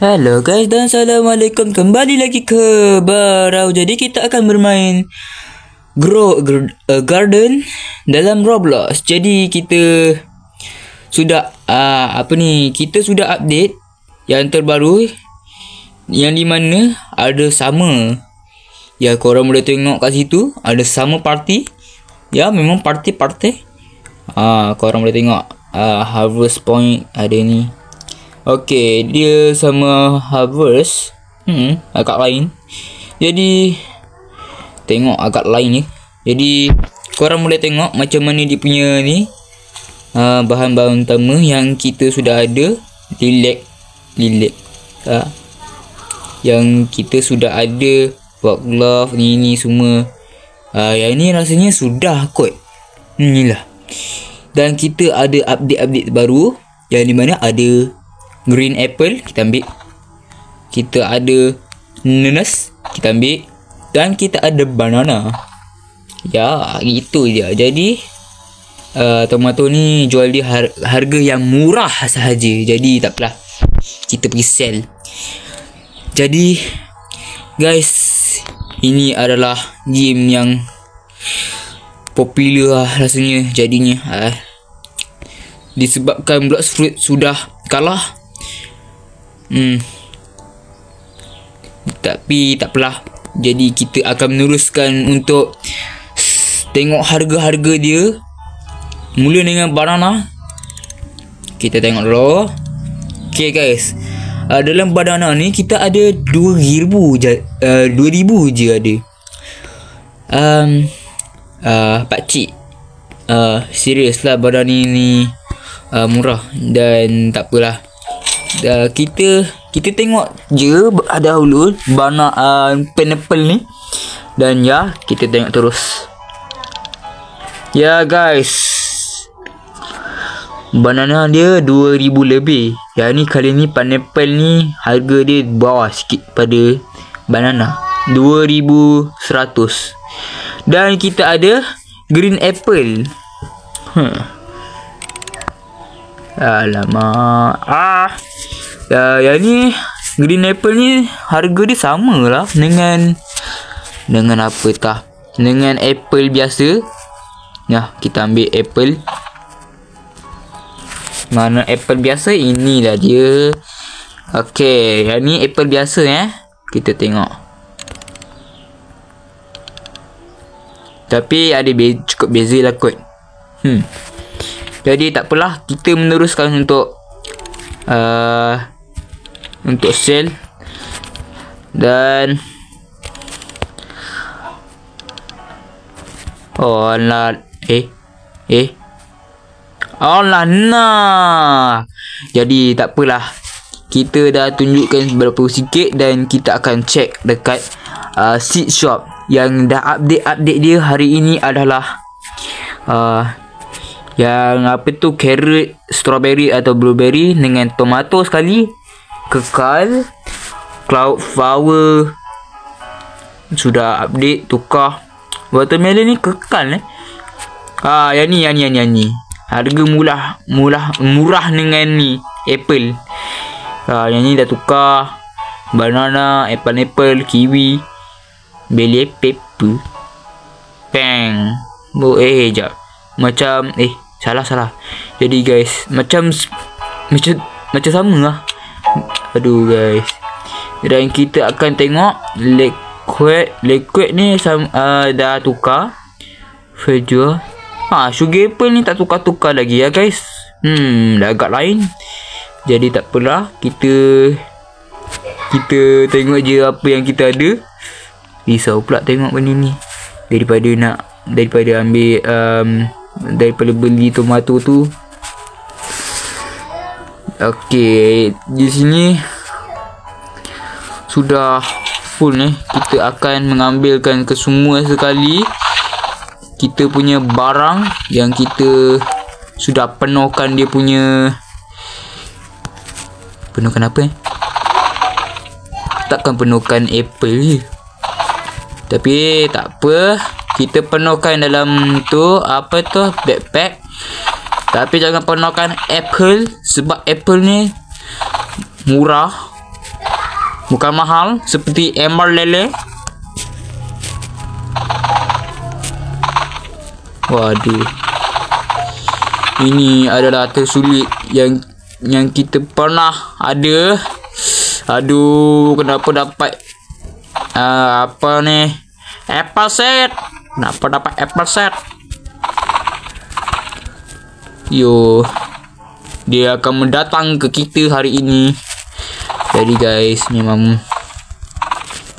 Halo guys dan Assalamualaikum, kembali lagi ke Barau. Jadi kita akan bermain Garden dalam Roblox. Jadi kita sudah kita sudah update yang terbaru, yang di mana ada sama, ya korang boleh tengok kat situ ada sama party. Ya memang party. Korang boleh tengok harvest point ada ni. Okey, dia sama harvest agak lain. Jadi tengok agak lain ni. Jadi korang boleh tengok macam mana dia punya ni, bahan-bahan utama yang kita sudah ada. Lilac yang kita sudah ada, work glove ni semua. Yang ni rasanya sudah kot. Inilah. Dan kita ada update baru yang di mana ada green apple, kita ambil. Kita ada nanas, kita ambil. Dan kita ada banana. Ya, gitu je. Jadi tomato ni jual dia harga yang murah sahaja. Jadi tak apalah, kita pergi sell. Jadi guys, ini adalah game yang popular rasanya jadinya. Disebabkan Blox Fruit sudah kalah. Tapi tak apalah. Jadi kita akan meneruskan untuk tengok harga-harga dia. Mula dengan banana. Kita tengok dulu. Okay guys, dalam banana ni kita ada 2000 je ada. Pakcik, serius lah banana ni murah. Dan tak apalah, kita tengok je dahulu pineapple ni. Dan ya, kita tengok terus. Ya guys, banana dia 2000 lebih. Yang ni kali ni pineapple ni harga dia bawah sikit pada banana, 2100. Dan kita ada green apple. Alamak. Yang ni green apple ni harga dia sama lah dengan apa tah, dengan apple biasa. Nah, kita ambil apple. Mana apple biasa? Inilah dia. Okey, yang ni apple biasa kita tengok. Tapi ada cukup beza lah kot. Jadi tak apalah, kita meneruskan untuk sell. Dan nah. Jadi tak apalah, kita dah tunjukkan berapa sikit. Dan kita akan check dekat seed shop yang dah update dia hari ini adalah yang apa tu, carrot, strawberry atau blueberry dengan tomato sekali. Kekal. Cloud flower sudah update, tukar. Watermelon ni kekal yang ni harga murah dengan ni apple. Yang ni dah tukar. Banana, apple, kiwi, beli pepper. Bang. Jap. Macam salah. Jadi guys, macam sama lah. Aduh guys. Dan kita akan tengok liquid ni dah tukar. Fajua. Sugar apple ni tak tukar lagi ya guys. Dah agak lain. Jadi tak apalah, kita tengok je apa yang kita ada. Risau pula tengok benda ni. Daripada ambil daripada beli tomato tu. Okey, di sini sudah full Kita akan mengambilkan ke semua sekali. Kita punya barang yang kita sudah penuhkan dia punya. Penuhkan apa Takkan penuhkan apple je. Tapi tak apa, kita penuhkan dalam tu backpack. Tapi jangan penuhkan apple, sebab apple ni murah. Bukan mahal seperti Emerald Lele. Waduh. Ini adalah tersulit yang kita pernah ada. Aduh, kenapa dapat apa ni? Apple set. Kenapa dapat apple set? Yo, dia akan mendatang ke kita hari ini. Jadi guys, memang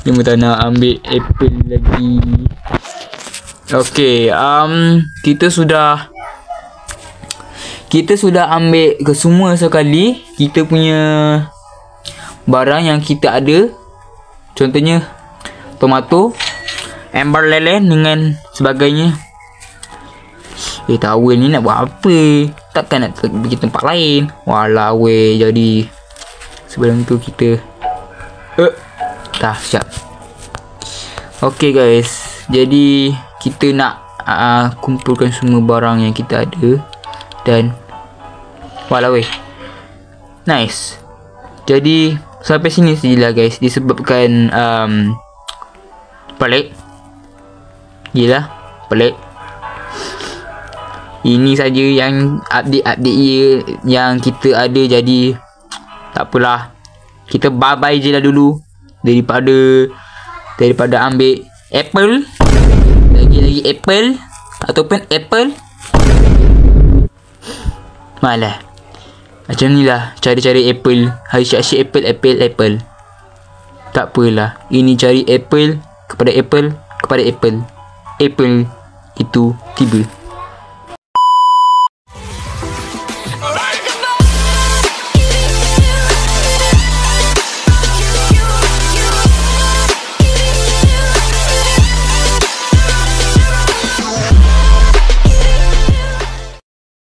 dia tak nak ambil apple lagi. Okay, kita sudah ambil ke semua sekali kita punya barang yang kita ada. Contohnya tomato, Emerald Lele dengan sebagainya. Towel ni nak buat apa? Takkan nak pergi tempat lain. Walau jadi sebelum tu kita dah siap. Okay guys, jadi kita nak kumpulkan semua barang yang kita ada. Dan walau nice. Jadi sampai sini sajalah guys, disebabkan pelik. Gila, pelik. Ini saja yang update yang kita ada. Jadi tak apalah, kita bye-bye je lah dulu. Daripada ambil apple, lagi apple ataupun apple. Malah macam ni lah cari-cari apple. Asyik apple. Tak apalah, ini cari apple kepada apple kepada apple. Apple itu tiba.